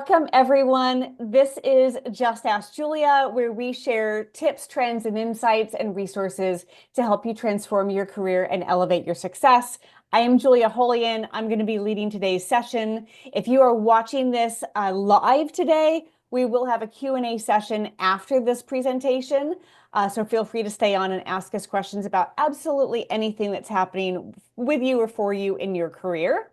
Welcome, everyone. This is Just Ask Julia, where we share tips, trends, and insights and resources to help you transform your career and elevate your success. I am Julia Holian. I'm going to be leading today's session. If you are watching this live today, we will have a Q&A session after this presentation. So feel free to stay on and ask us questions about absolutely anything that's happening with you or for you in your career.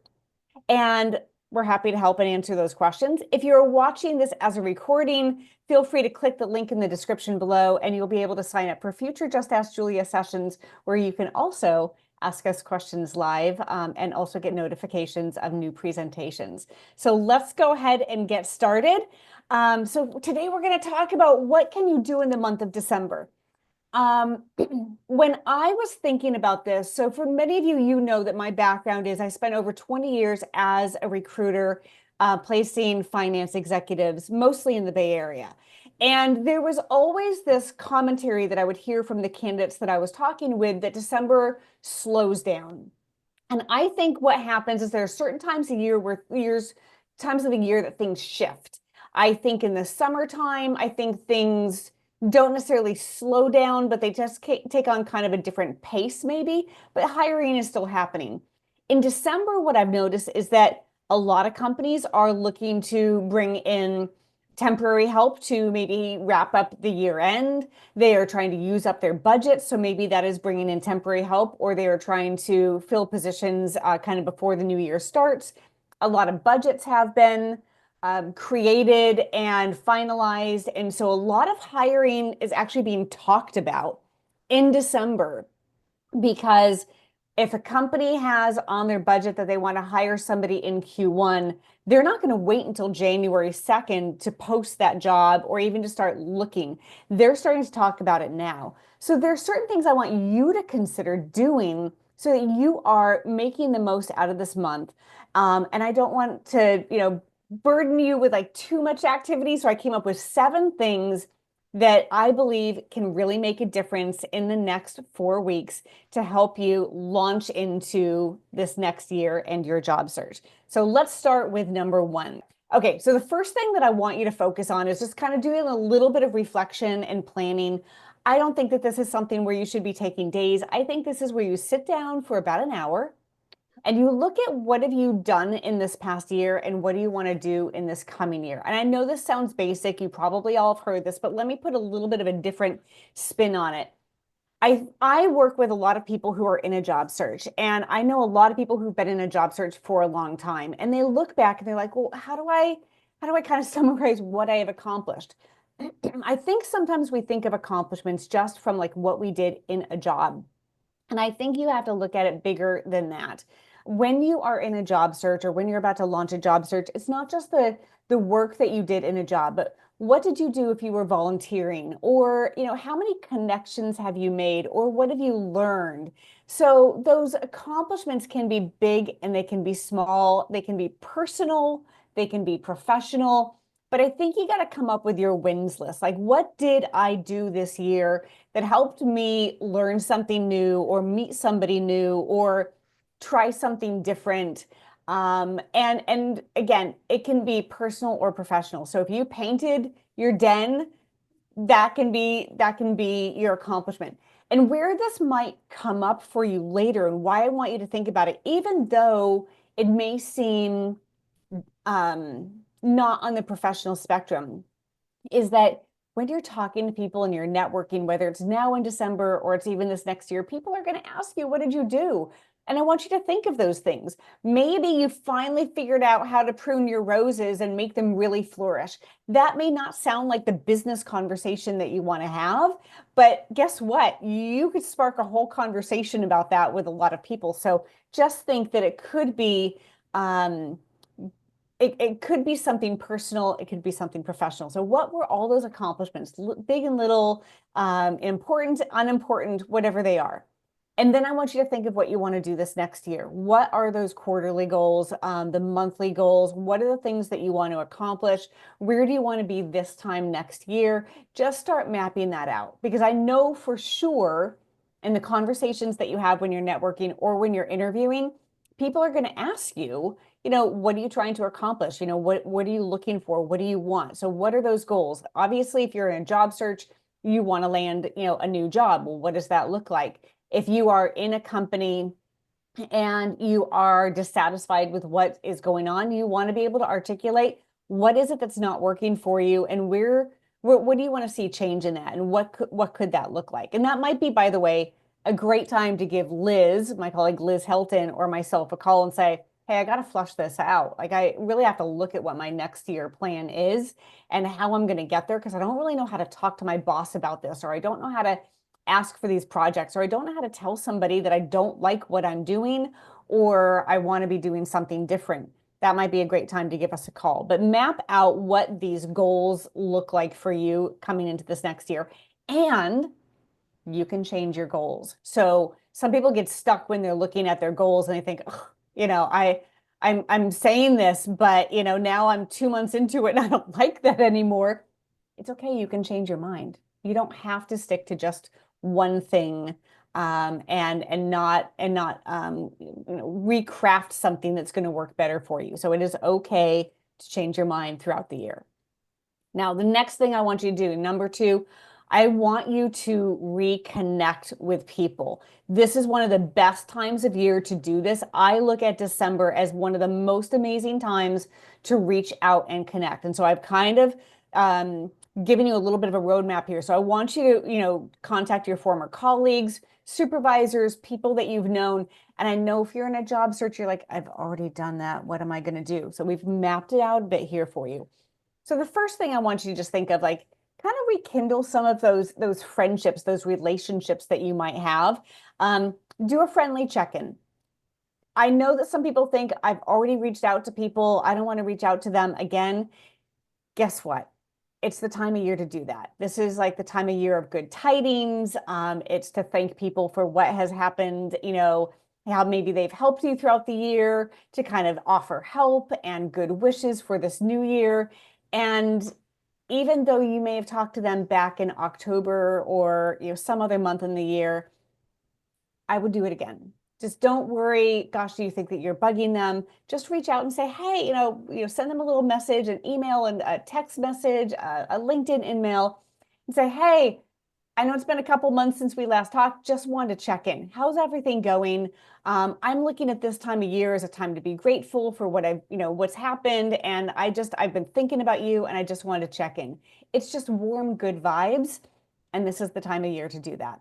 And we're happy to help and answer those questions. If you're watching this as a recording, feel free to click the link in the description below and you'll be able to sign up for future Just Ask Julia sessions where you can also ask us questions live and also get notifications of new presentations. So let's go ahead and get started. So today we're going to talk about what can you do in the month of December. When I was thinking about this, so for many of you, you know that my background is I spent over 20 years as a recruiter, placing finance executives, mostly in the Bay Area. And there was always this commentary that I would hear from the candidates that I was talking with that December slows down. And I think what happens is there are certain times of year times of the year that things shift. I think in the summertime, I think things don't necessarily slow down, but they just take on kind of a different pace maybe, but hiring is still happening. In December, what I've noticed is that a lot of companies are looking to bring in temporary help to maybe wrap up the year end. They are trying to use up their budget, so maybe that is bringing in temporary help, or they are trying to fill positions kind of before the new year starts. A lot of budgets have been created and finalized. And so a lot of hiring is actually being talked about in December because if a company has on their budget that they want to hire somebody in Q1, they're not going to wait until January 2nd to post that job or even to start looking. They're starting to talk about it now. So there are certain things I want you to consider doing so that you are making the most out of this month. And I don't want to, burden you with like too much activity. So I came up with 7 things that I believe can really make a difference in the next 4 weeks to help you launch into this next year and your job search. So let's start with number 1. Okay, so the first thing that I want you to focus on is just kind of doing a little bit of reflection and planning. I don't think that this is something where you should be taking days. I think this is where you sit down for about an hour and you look at what have you done in this past year and what do you want to do in this coming year. And I know this sounds basic. You probably all have heard this, but let me put a little bit of a different spin on it. I work with a lot of people who are in a job search, and I know a lot of people who've been in a job search for a long time, and they look back and they're like, well, how do I kind of summarize what I have accomplished? I think sometimes we think of accomplishments just from like what we did in a job. And I think you have to look at it bigger than that. When you are in a job search or when you're about to launch a job search, it's not just the work that you did in a job, but what did you do if you were volunteering? Or, how many connections have you made? Or what have you learned? So those accomplishments can be big and they can be small. They can be personal. They can be professional. But I think you got to come up with your wins list. Like, what did I do this year that helped me learn something new or meet somebody new or try something different? And again, it can be personal or professional. So if you painted your den, that can be your accomplishment. And where this might come up for you later and why I want you to think about it, even though it may seem not on the professional spectrum, is that when you're talking to people and you're networking, whether it's now in December or it's even this next year, people are going to ask you, what did you do? And I want you to think of those things. Maybe you finally figured out how to prune your roses and make them really flourish. That may not sound like the business conversation that you want to have, but guess what? You could spark a whole conversation about that with a lot of people. So just think that it could be it could be something personal. It could be something professional. So what were all those accomplishments, big and little, important, unimportant, whatever they are? And then I want you to think of what you want to do this next year. What are those quarterly goals, the monthly goals? What are the things that you want to accomplish? Where do you want to be this time next year? Just start mapping that out, because I know for sure in the conversations that you have when you're networking or when you're interviewing, people are going to ask you, what are you trying to accomplish? What are you looking for? What do you want? So what are those goals? Obviously, if you're in a job search, you want to land, a new job. Well, what does that look like? If you are in a company and you are dissatisfied with what is going on, you want to be able to articulate what is it that's not working for you, and what do you want to see change in that, and what could that look like? And that might be, by the way, a great time to give Liz, my colleague Liz Helton, or myself a call and say, hey, I got to flush this out. Like, I really have to look at what my next year plan is and how I'm going to get there, because I don't really know how to talk to my boss about this, or I don't know how to ask for these projects, or I don't know how to tell somebody that I don't like what I'm doing, or I want to be doing something different. That might be a great time to give us a call. But map out what these goals look like for you coming into this next year. And you can change your goals. So some people get stuck when they're looking at their goals and they think, oh, I'm saying this, but now I'm 2 months into it and I don't like that anymore. It's okay. You can change your mind. You don't have to stick to just one thing, and not recraft something that's going to work better for you. So it is okay to change your mind throughout the year. Now, the next thing I want you to do, number 2, I want you to reconnect with people. This is one of the best times of year to do this. I look at December as one of the most amazing times to reach out and connect. And so I've kind of given you a little bit of a roadmap here. So I want you to, contact your former colleagues, supervisors, people that you've known. And I know if you're in a job search, you're like, I've already done that. What am I going to do? So we've mapped it out a bit here for you. So the first thing I want you to just think of, like, kind of rekindle some of those friendships, those relationships that you might have. Do a friendly check-in. I know that some people think I've already reached out to people, I don't want to reach out to them again. Guess what? It's the time of year to do that. This is like the time of year of good tidings. It's to thank people for what has happened, how maybe they've helped you throughout the year, to kind of offer help and good wishes for this new year. And even though you may have talked to them back in October or some other month in the year, I would do it again. Just don't worry, gosh, do you think that you're bugging them? Just reach out and say, hey, send them a little message, an email and a text message, a LinkedIn email, and say, hey, I know it's been a couple months since we last talked. Just wanted to check in. How's everything going? I'm looking at this time of year as a time to be grateful for what's happened. And I've been thinking about you, and I just wanted to check in. It's just warm, good vibes. And this is the time of year to do that.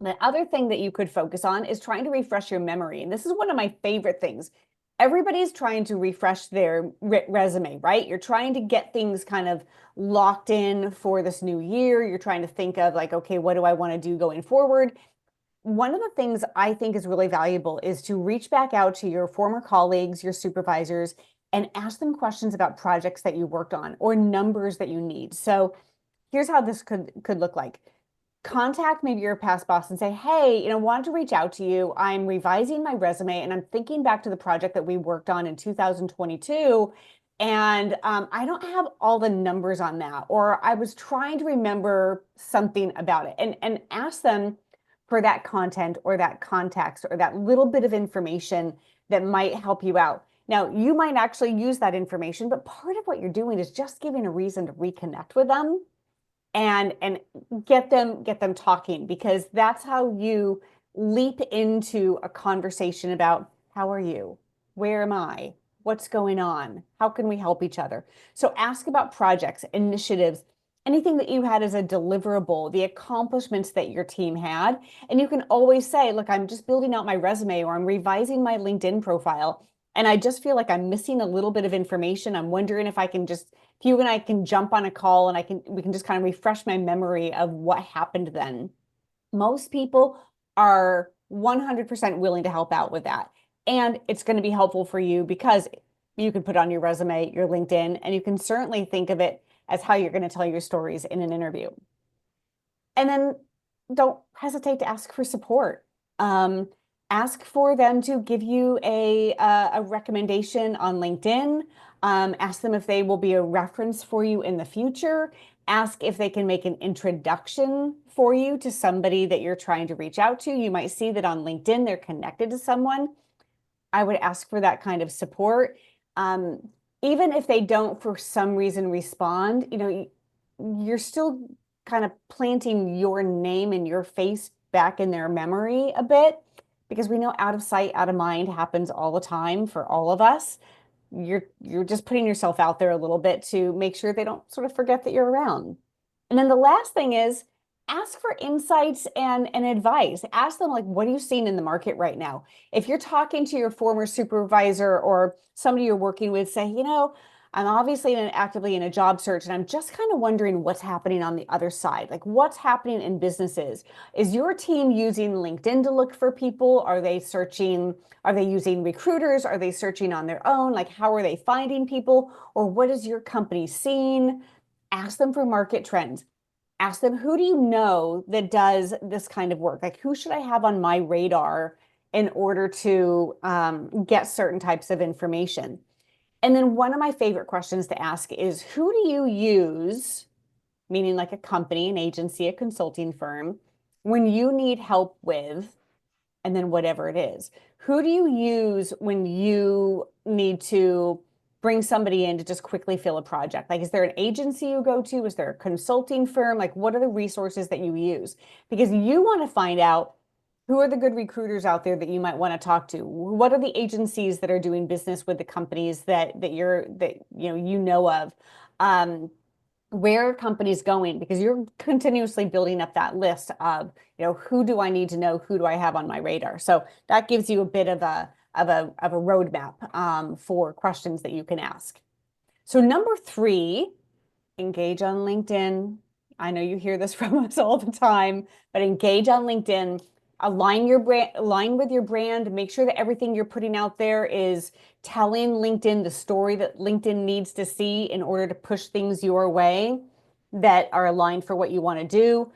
The other thing that you could focus on is trying to refresh your memory. And this is one of my favorite things. Everybody's trying to refresh their resume, right? You're trying to get things kind of locked in for this new year. You're trying to think of, like, okay, what do I want to do going forward? One of the things I think is really valuable is to reach back out to your former colleagues, your supervisors, and ask them questions about projects that you worked on or numbers that you need. So here's how this could look like. Contact maybe your past boss and say, hey, wanted to reach out to you. I'm revising my resume and I'm thinking back to the project that we worked on in 2022. And I don't have all the numbers on that, or I was trying to remember something about it, and ask them for that content or that context or that little bit of information that might help you out. Now, you might actually use that information, but part of what you're doing is just giving a reason to reconnect with them and get them talking, because that's how you leap into a conversation about, how are you? Where am I? What's going on? How can we help each other? So ask about projects, initiatives, anything that you had as a deliverable, the accomplishments that your team had. And you can always say, look, I'm just building out my resume, or I'm revising my LinkedIn profile, and I just feel like I'm missing a little bit of information. I'm wondering if you and I can jump on a call and we can just kind of refresh my memory of what happened then. Most people are 100% willing to help out with that. And it's going to be helpful for you because you can put on your resume, your LinkedIn, and you can certainly think of it as how you're going to tell your stories in an interview. And then don't hesitate to ask for support. Ask for them to give you a recommendation on LinkedIn. Ask them if they will be a reference for you in the future. Ask if they can make an introduction for you to somebody that you're trying to reach out to. You might see that on LinkedIn, they're connected to someone. I would ask for that kind of support. Um, Even if they don't for some reason respond, you're still kind of planting your name and your face back in their memory a bit because we know out of sight, out of mind happens all the time for all of us. You're just putting yourself out there a little bit to make sure they don't sort of forget that you're around. And then the last thing is ask for insights and advice. Ask them like, what are you seeing in the market right now? If you're talking to your former supervisor or somebody you're working with, say, I'm obviously actively in a job search and I'm just kind of wondering what's happening on the other side. Like what's happening in businesses? Is your team using LinkedIn to look for people? Are they searching? Are they using recruiters? Are they searching on their own? Like how are they finding people? Or what is your company seeing? Ask them for market trends. Ask them, who do you know that does this kind of work? Like who should I have on my radar in order to get certain types of information? And then one of my favorite questions to ask is, who do you use, meaning like a company, an agency, a consulting firm, when you need help with, and then whatever it is. Who do you use when you need to bring somebody in to just quickly fill a project? Like, is there an agency you go to? Is there a consulting firm? Like, what are the resources that you use? Because you want to find out who are the good recruiters out there that you might want to talk to. What are the agencies that are doing business with the companies that you know of? Um, where are companies going? Because you're continuously building up that list of, who do I need to know? Who do I have on my radar? So that gives you a bit of a roadmap for questions that you can ask. So number three, engage on LinkedIn. I know you hear this from us all the time, but engage on LinkedIn. Align your brand, align with your brand. Make sure that everything you're putting out there is telling LinkedIn the story that LinkedIn needs to see in order to push things your way that are aligned for what you want to do.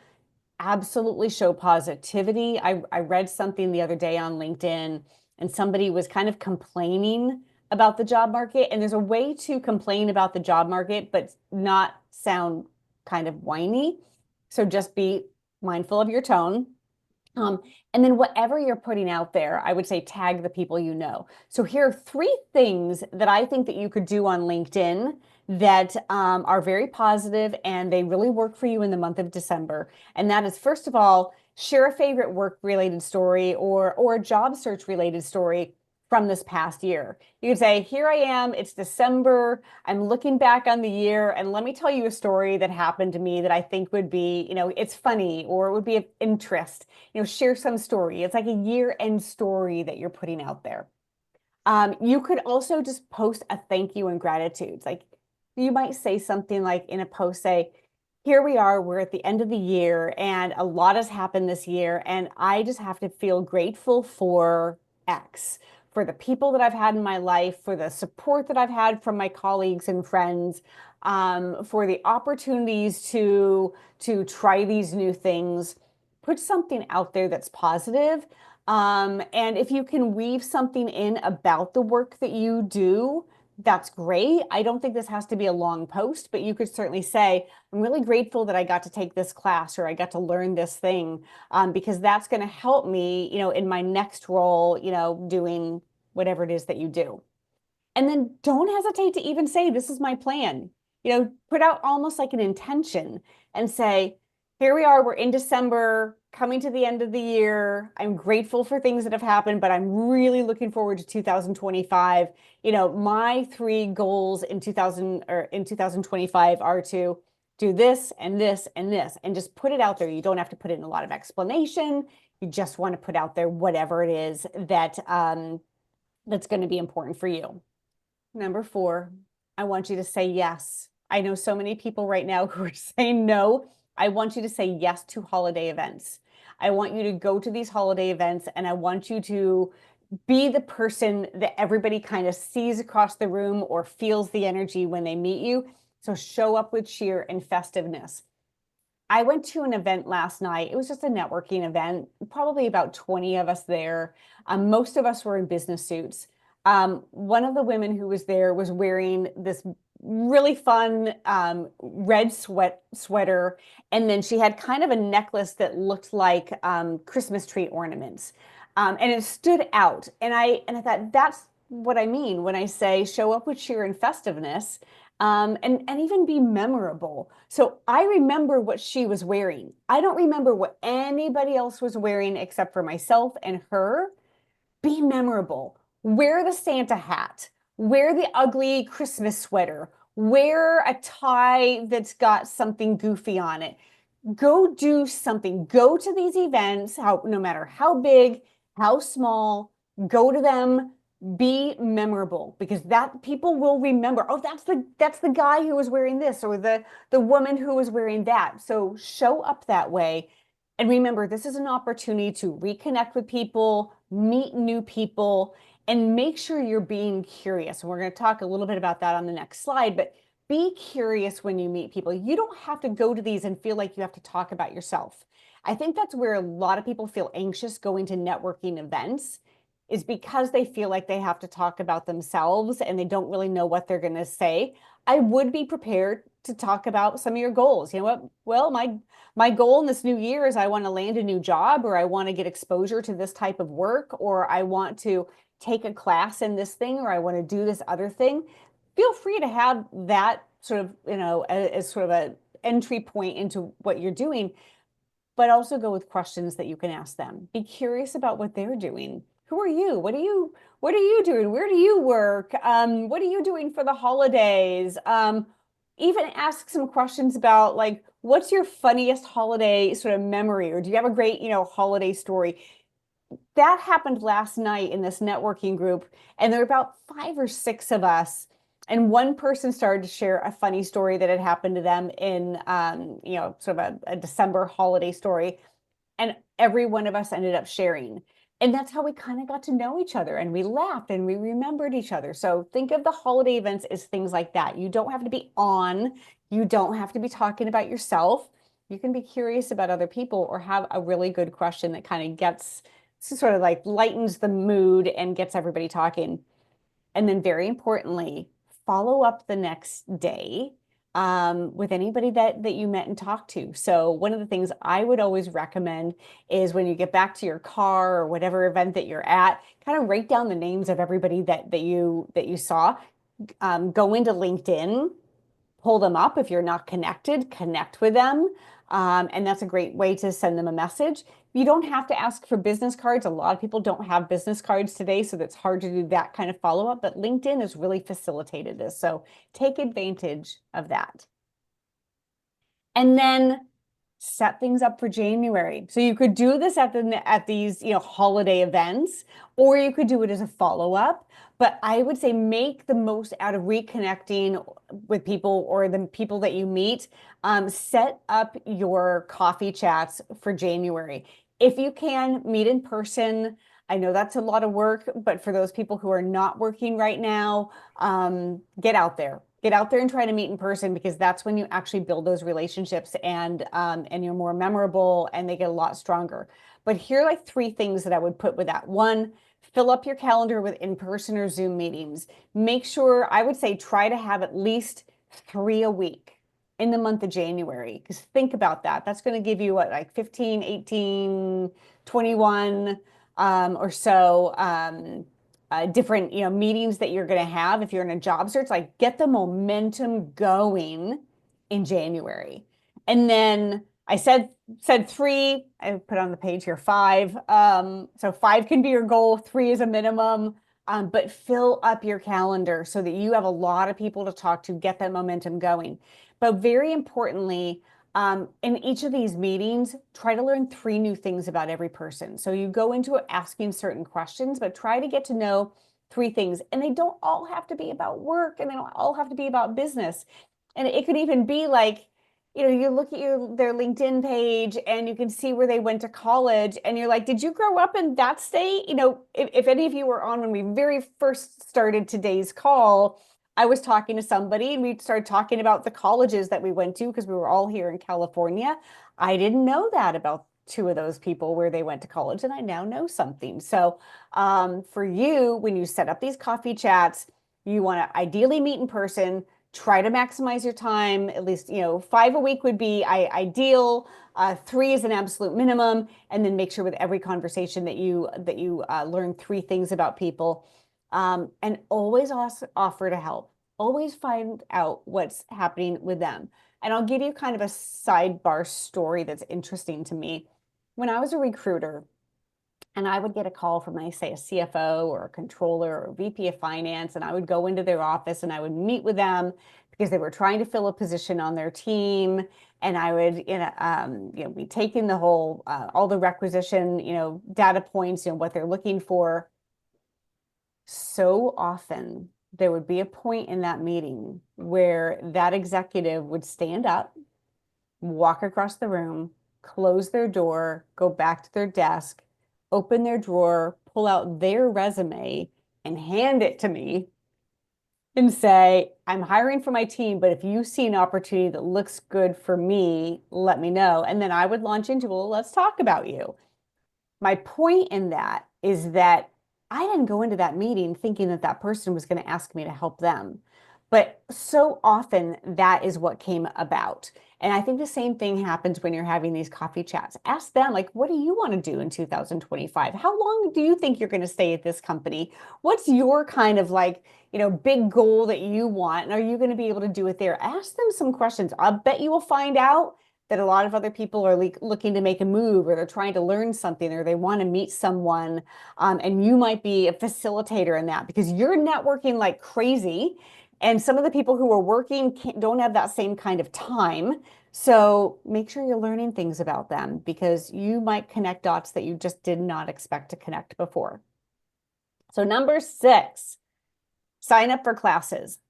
Absolutely show positivity. I read something the other day on LinkedIn and somebody was kind of complaining about the job market. And there's a way to complain about the job market, but not sound kind of whiny. So just be mindful of your tone. Um, and then whatever you're putting out there, I would say tag the people you know. So here are three things that I think that you could do on LinkedIn that are very positive and they really work for you in the month of December. And that is, first of all, share a favorite work-related story or a job search-related story from this past year. You could say, here I am, it's December, I'm looking back on the year, and let me tell you a story that happened to me that I think would be, it's funny or it would be of interest. Share some story. It's like a year-end story that you're putting out there. You could also just post a thank you and gratitude. Like you might say something like in a post, say, here we are, we're at the end of the year and a lot has happened this year. And I just have to feel grateful for X, for the people that I've had in my life, for the support that I've had from my colleagues and friends, for the opportunities to try these new things. Put something out there that's positive. And if you can weave something in about the work that you do, that's great. I don't think this has to be a long post, but you could certainly say, I'm really grateful that I got to take this class or I got to learn this thing, because that's going to help me, in my next role, doing whatever it is that you do. And then don't hesitate to even say, this is my plan. Put out almost like an intention and say, here we are, we're in December, coming to the end of the year. I'm grateful for things that have happened, but I'm really looking forward to 2025. My three goals in 2025 are to do this and this and this, and just put it out there. You don't have to put in a lot of explanation. You just want to put out there whatever it is that's going to be important for you. Number four, I want you to say yes. I know so many people right now who are saying no. I want you to say yes to holiday events. I want you to go to these holiday events and I want you to be the person that everybody kind of sees across the room or feels the energy when they meet you. So show up with cheer and festiveness. I went to an event last night. It was just a networking event, probably about 20 of us there. Most of us were in business suits. One of the women who was there was wearing this really fun red sweater. And then she had kind of a necklace that looked like Christmas tree ornaments. And it stood out. And I thought that's what I mean when I say show up with cheer and festiveness, and even be memorable. So I remember what she was wearing. I don't remember what anybody else was wearing except for myself and her. Be memorable. Wear the Santa hat. Wear the ugly Christmas sweater. Wear a tie that's got something goofy on it. Go do something. Go to these events, no matter how big, how small, go to them, be memorable, because that people will remember. Oh, that's the guy who was wearing this, or the woman who was wearing that. So show up that way. And remember, this is an opportunity to reconnect with people, meet new people, and make sure you're being curious. And we're going to talk a little bit about that on the next slide, but be curious when you meet people. You don't have to go to these and feel like you have to talk about yourself. I think that's where a lot of people feel anxious going to networking events, is because they feel like they have to talk about themselves and they don't really know what they're going to say. I would be prepared to talk about some of your goals. You know what? Well, my goal in this new year is I want to land a new job, or I want to get exposure to this type of work, or I want to take a class in this thing, or I want to do this other thing. Feel free to have that sort of, as sort of a entry point into what you're doing, but also go with questions that you can ask them. Be curious about what they're doing. Who are you? What are you doing? Where do you work? What are you doing for the holidays? Even ask some questions about, like, what's your funniest holiday sort of memory? Or do you have a great, holiday story? That happened last night in this networking group, and there were about 5 or 6 of us. And one person started to share a funny story that had happened to them in, sort of a December holiday story. And every one of us ended up sharing. And that's how we kind of got to know each other, and we laughed and we remembered each other. So think of the holiday events as things like that. You don't have to be on, you don't have to be talking about yourself. You can be curious about other people, or have a really good question that kind of gets, sort of like lightens the mood and gets everybody talking. And then, very importantly, follow up the next day, with anybody that you met and talked to. So one of the things I would always recommend is, when you get back to your car or whatever event that you're at, kind of write down the names of everybody that you saw. Go into LinkedIn, pull them up. If you're not connected, connect with them. And that's a great way to send them a message. You don't have to ask for business cards. A lot of people don't have business cards today, so that's hard to do that kind of follow-up, but LinkedIn has really facilitated this. So take advantage of that. And then set things up for January. So you could do this at these, holiday events, or you could do it as a follow-up. But I would say make the most out of reconnecting with people, or the people that you meet. Set up your coffee chats for January. If you can meet in person, I know that's a lot of work, but for those people who are not working right now, get out there. Get out there and try to meet in person, because that's when you actually build those relationships, and you're more memorable, and they get a lot stronger. But here are like 3 things that I would put with that. One, fill up your calendar with in-person or Zoom meetings. Make sure, I would say, try to have at least 3 a week in the month of January. Because think about that. That's going to give you what, like 15, 18, 21 or so different, meetings that you're going to have if you're in a job search. Like, get the momentum going in January. And then I said 3. I put on the page here 5. So 5 can be your goal. 3 is a minimum. But fill up your calendar so that you have a lot of people to talk to, get that momentum going. But very importantly, in each of these meetings, try to learn 3 new things about every person. So you go into it asking certain questions, but try to get to know 3 things. And they don't all have to be about work, and they don't all have to be about business. And it could even be like, you look at their LinkedIn page and you can see where they went to college, and you're like, did you grow up in that state? If any of you were on when we very first started today's call, I was talking to somebody and we started talking about the colleges that we went to, because we were all here in California. I didn't know that about 2 of those people, where they went to college, and I now know something. So for you, when you set up these coffee chats, you want to ideally meet in person. Try to maximize your time. At least, 5 a week would be ideal. Three is an absolute minimum, and then make sure with every conversation that you learn three things about people, and always offer to help. Always find out what's happening with them. And I'll give you kind of a sidebar story that's interesting to me. When I was a recruiter, and I would get a call from, like, say, a CFO or a controller or VP of finance, and I would go into their office and I would meet with them because they were trying to fill a position on their team. And I would, be taking the whole, all the requisition, data points, what they're looking for. So often there would be a point in that meeting where that executive would stand up, walk across the room, close their door, go back to their desk, open their drawer, pull out their resume, and hand it to me and say, I'm hiring for my team, but if you see an opportunity that looks good for me, let me know. And then I would launch into, well, let's talk about you. My point in that is that I didn't go into that meeting thinking that that person was going to ask me to help them. But so often that is what came about. And I think the same thing happens when you're having these coffee chats. Ask them, like, what do you want to do in 2025? How long do you think you're going to stay at this company? What's your kind of, like, big goal that you want? And are you going to be able to do it there? Ask them some questions. I'll bet you will find out that a lot of other people are looking to make a move, or they're trying to learn something, or they want to meet someone. And you might be a facilitator in that because you're networking like crazy. And some of the people who are working don't have that same kind of time. So make sure you're learning things about them because you might connect dots that you just did not expect to connect before. So number 6, sign up for classes.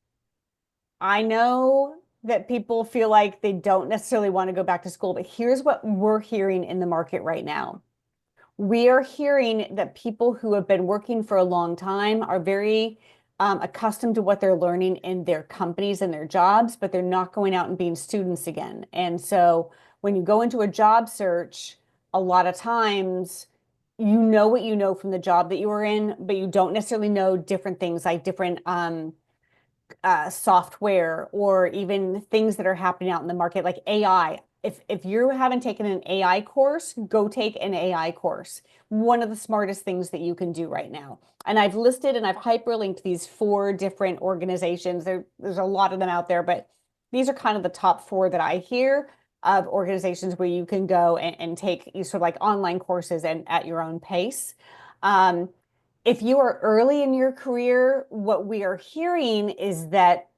I know that people feel like they don't necessarily want to go back to school, but here's what we're hearing in the market right now. We are hearing that people who have been working for a long time are very accustomed to what they're learning in their companies and their jobs, but they're not going out and being students again. And so when you go into a job search, a lot of times you know what you know from the job that you were in, but you don't necessarily know different things like different software or even things that are happening out in the market, like AI. If you haven't taken an AI course, go take an AI course. One of the smartest things that you can do right now. And I've listed and I've hyperlinked these 4 different organizations. There's a lot of them out there, but these are kind of the top 4 that I hear of organizations where you can go and take sort of like online courses and at your own pace. Um, if you are early in your career, what we are hearing is that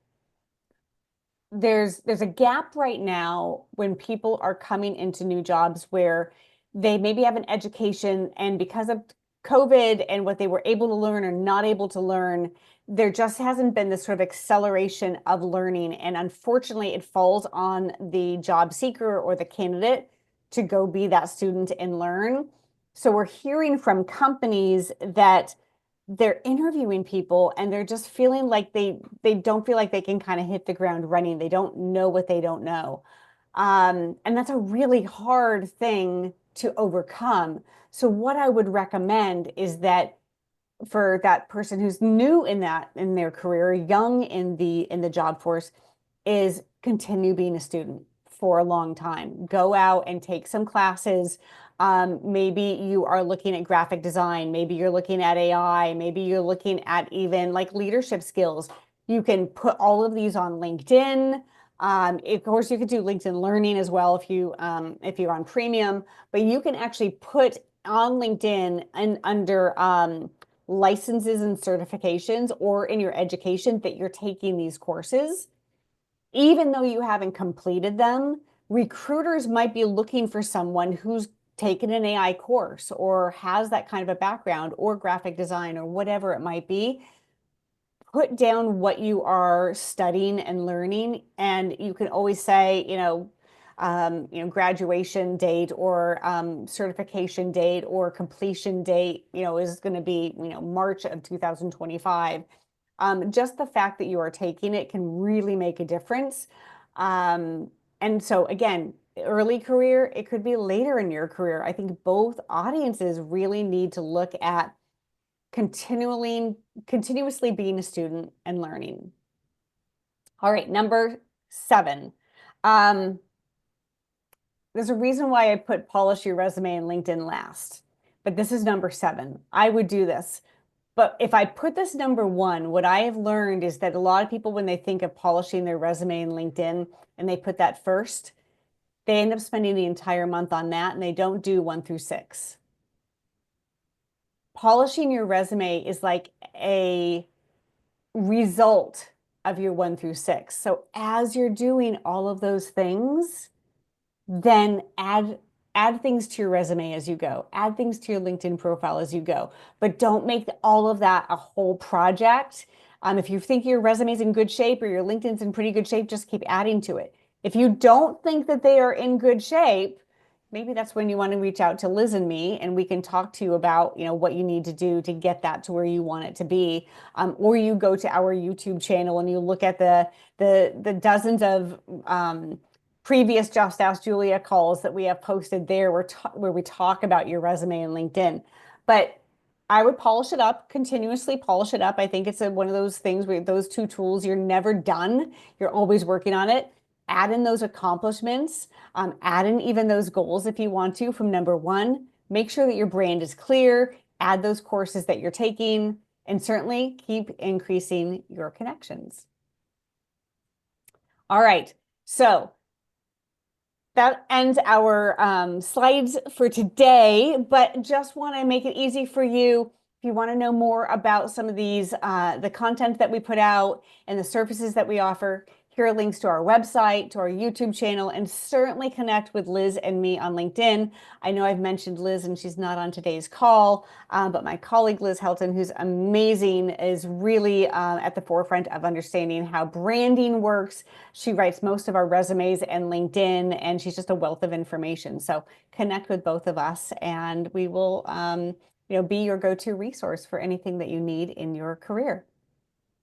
there's a gap right now when people are coming into new jobs where they maybe have an education, and because of COVID and what they were able to learn or not able to learn, there just hasn't been this sort of acceleration of learning. And unfortunately, it falls on the job seeker or the candidate to go be that student and learn. So we're hearing from companies that they're interviewing people and they're just feeling like they don't feel like they can kind of hit the ground running. They don't know what they don't know. And that's a really hard thing to overcome. So what I would recommend is that for that person who's new in their career, young in the job force, is continue being a student for a long time. Go out and take some classes. Maybe you are looking at graphic design. Maybe you're looking at AI. Maybe you're looking at even like leadership skills. You can put all of these on LinkedIn. Of course, you could do LinkedIn Learning as well if you're on premium. But you can actually put on LinkedIn and under licenses and certifications or in your education that you're taking these courses. Even though you haven't completed them, recruiters might be looking for someone who's taken an AI course or has that kind of a background or graphic design or whatever it might be. Put down what you are studying and learning, and you can always say, graduation date or certification date or completion date, is going to be, March of 2025. Just the fact that you are taking it can really make a difference. And so again, early career, it could be later in your career. I think both audiences really need to look at continuously being a student and learning. All right, number 7. Um, there's a reason why I put polish your resume and LinkedIn last, but this is number 7. I would do this. But if I put this number 1, what I have learned is that a lot of people, when they think of polishing their resume and LinkedIn and they put that first, they end up spending the entire month on that and they don't do 1 through 6. Polishing your resume is like a result of your 1 through 6. So as you're doing all of those things, then add things to your resume as you go. Add things to your LinkedIn profile as you go. But don't make all of that a whole project. If you think your resume is in good shape or your LinkedIn's in pretty good shape, just keep adding to it. If you don't think that they are in good shape, maybe that's when you want to reach out to Liz and me, and we can talk to you about, what you need to do to get that to where you want it to be. Or you go to our YouTube channel and you look at the dozens of previous Just Ask Julia calls that we have posted there where we talk about your resume and LinkedIn. But I would polish it up, continuously polish it up. I think it's one of those things where those two tools, you're never done. You're always working on it. Add in those accomplishments, add in even those goals if you want to from number 1. Make sure that your brand is clear, add those courses that you're taking, and certainly keep increasing your connections. All right. So that ends our slides for today, but just want to make it easy for you. If you want to know more about some of these, the content that we put out and the services that we offer, here are links to our website, to our YouTube channel, and certainly connect with Liz and me on LinkedIn. I know I've mentioned Liz and she's not on today's call, but my colleague Liz Helton, who's amazing, is really at the forefront of understanding how branding works. She writes most of our resumes and LinkedIn, and she's just a wealth of information. So connect with both of us, and we will be your go-to resource for anything that you need in your career.